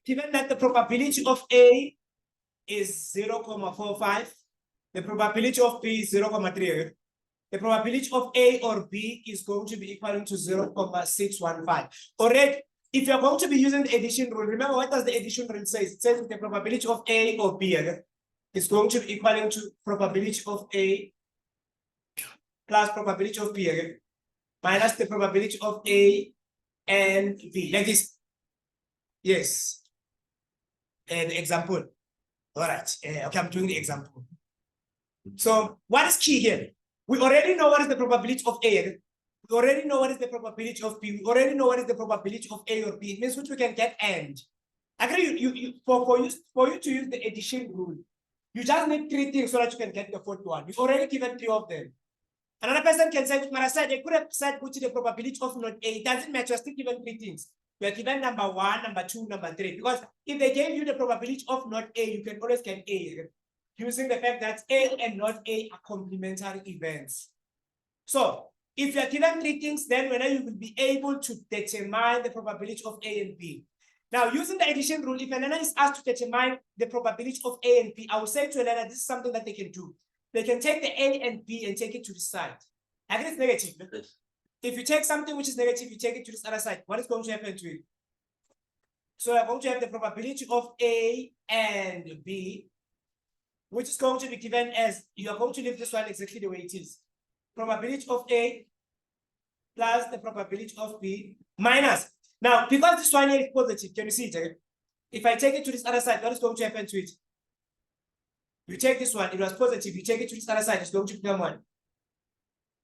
given that the probability of A is 0.45, the probability of B is 0.3, the probability of A or B is going to be equal to 0.615. Already, if you're going to be using the addition rule, remember what does the addition rule say? It says the probability of A or B is going to be equal to probability of A plus probability of B minus the probability of A and B, like this. Yes. And example. All right. Okay, I'm doing the example. So what is key here? We already know what is the probability of A. We already know what is the probability of B. We already know what is the probability of A or B. It means which we can get and. Actually, for you to use the addition rule, you just need 3 things so that you can get the fourth one. We've already given 3 of them. Another person can say, they could have said which is the probability of not A. It doesn't matter, you're still given 3 things. We are given number 1, number 2, number 3. Because if they gave you the probability of not A, you can always get A. Using the fact that A and not A are complementary events. So if you are given 3 things, then when you will be able to determine the probability of A and B. Now, using the addition rule, if an learner is asked to determine the probability of A and B, I will say to a learner, this is something that they can do. They can take the A and B and take it to the side. I think it's negative. If you take something which is negative, you take it to this other side. What is going to happen to it? So you're going to have the probability of A and B, which is going to be given as, you are going to leave this one exactly the way it is. Probability of A plus the probability of B minus. Now, because this one here is positive, can you see it? If I take it to this other side, what is going to happen to it? You take this one, it was positive, you take it to this other side, it's going to become 1.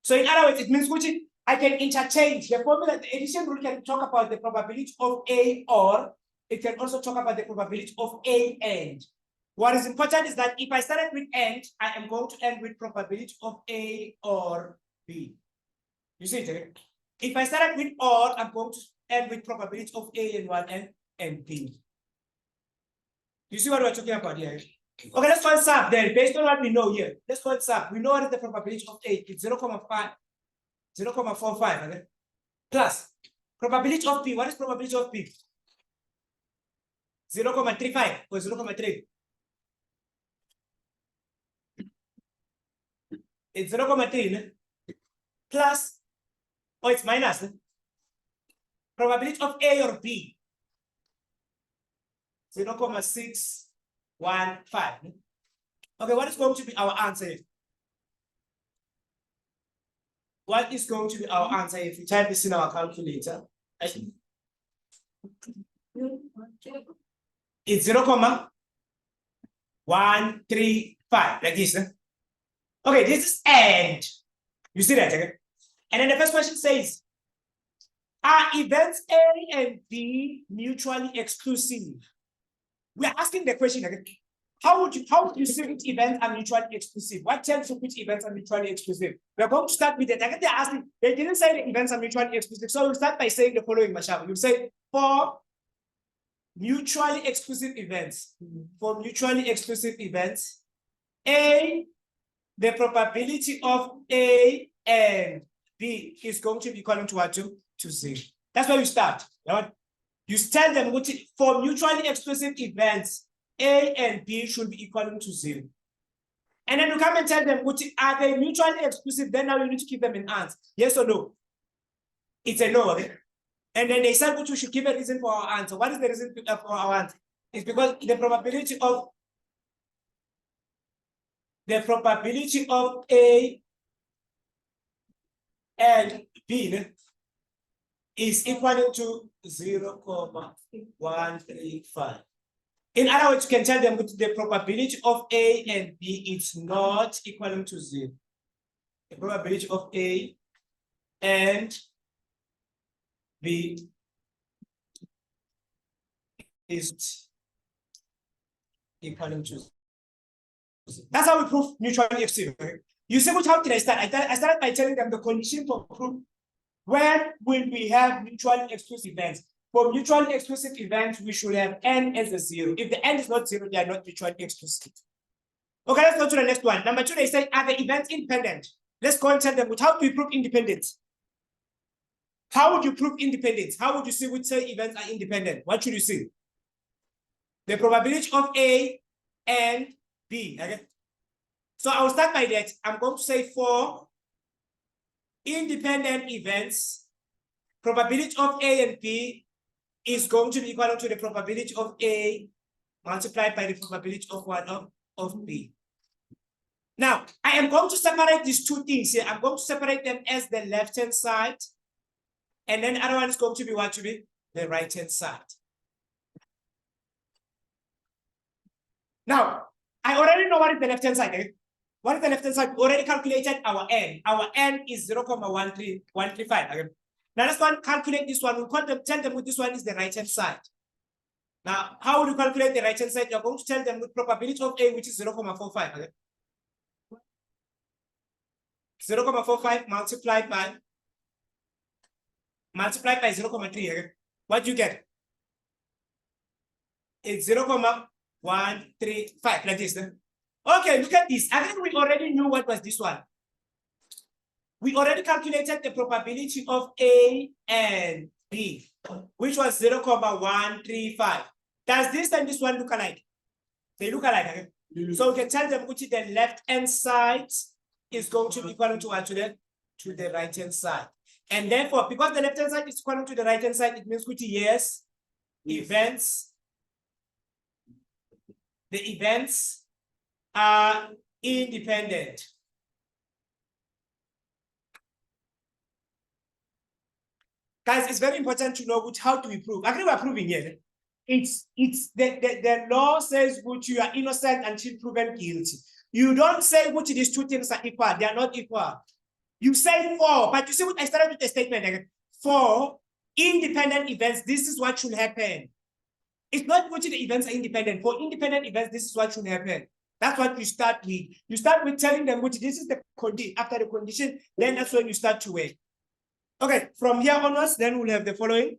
So in other words, it means which I can interchange. The formula, the addition rule can talk about the probability of A, or it can also talk about the probability of A and. What is important is that if I started with and, I am going to end with probability of A or B. You see it? If I started with or, I'm going to end with probability of A and 1 and B. You see what we're talking about here? Okay, let's call sub then, based on what we know here. Let's call sub. We know what is the probability of A. It's 0.45, okay? Plus probability of B. What is probability of B? 0.35 or 0.3. It's 0.3 plus, or it's minus. Probability of A or B. 0.615. Okay, what is going to be our answer? What is going to be our answer if we type this in our calculator? It's 0.135, like this. Okay, this is and. You see that? Okay? And then the first question says, are events A and B mutually exclusive? We are asking the question again. How would you say which events are mutually exclusive? What tells you which events are mutually exclusive? We are going to start with it. They're asking, they didn't say the events are mutually exclusive. So we'll start by saying the following, Mashab. You'll say for mutually exclusive events, A, the probability of A and B is going to be equal to what? To 0. That's where you start. Right? You tell them for mutually exclusive events, A and B should be equal to 0. And then you come and tell them, are they mutually exclusive? Then now you need to give them an answer. Yes or no? It's a no. Okay? And then they said, we should give a reason for our answer. What is the reason for our answer? It's because the probability of A and B is equal to 0.135. In other words, you can tell them the probability of A and B is not equal to 0. The probability of A and B is equal to 0. That's how we prove mutually exclusive. You see, how did I start? I started by telling them the condition for proof. When will we have mutually exclusive events? For mutually exclusive events, we should have n as a 0. If the n is not 0, they are not mutually exclusive. Okay, let's go to the next one. Number 2, they say, are the events independent? Let's go and tell them, how do we prove independence? How would you prove independence? How would you see which say events are independent? What should you see? the probability of A and B. Okay. So I will start by that. I'm going to say for independent events, probability of A and B is going to be equal to the probability of A multiplied by the probability of what of B. Now, I am going to separate these two things here. I'm going to separate them as the left-hand side, and then the other one is going to be what to be the right-hand side. Now, I already know what is the left-hand side. Eh? What is the left-hand side? We already calculated our n. Our n is 0.13135. Okay? Now, let's go and calculate this one. We'll tell them with this one is the right-hand side. Now, how will you calculate the right-hand side? You're going to tell them with probability of A, which is 0.45. Okay? 0.45 multiplied by 0.3. Okay? What do you get? It's 0.135, like this. Then. Okay, look at this. I think we already knew what was this one. We already calculated the probability of A and B, which was 0.135. Does this and this one look alike? They look alike. Okay? So we can tell them which the left-hand side is going to be equal to what to the right-hand side. And therefore, because the left-hand side is equal to the right-hand side, it means which yes, events. The events are independent. Guys, it's very important to know how do we prove. Actually, we're proving here. It's the law says which you are innocent until proven guilty. You don't say which these two things are equal. They are not equal. You say for, but you see what I started with the statement again. For independent events, this is what should happen. It's not which the events are independent. For independent events, this is what should happen. That's what you start with. You start with telling them which this is the condition. After the condition, then that's when you start to weigh. Okay, from here onwards, then we'll have the following.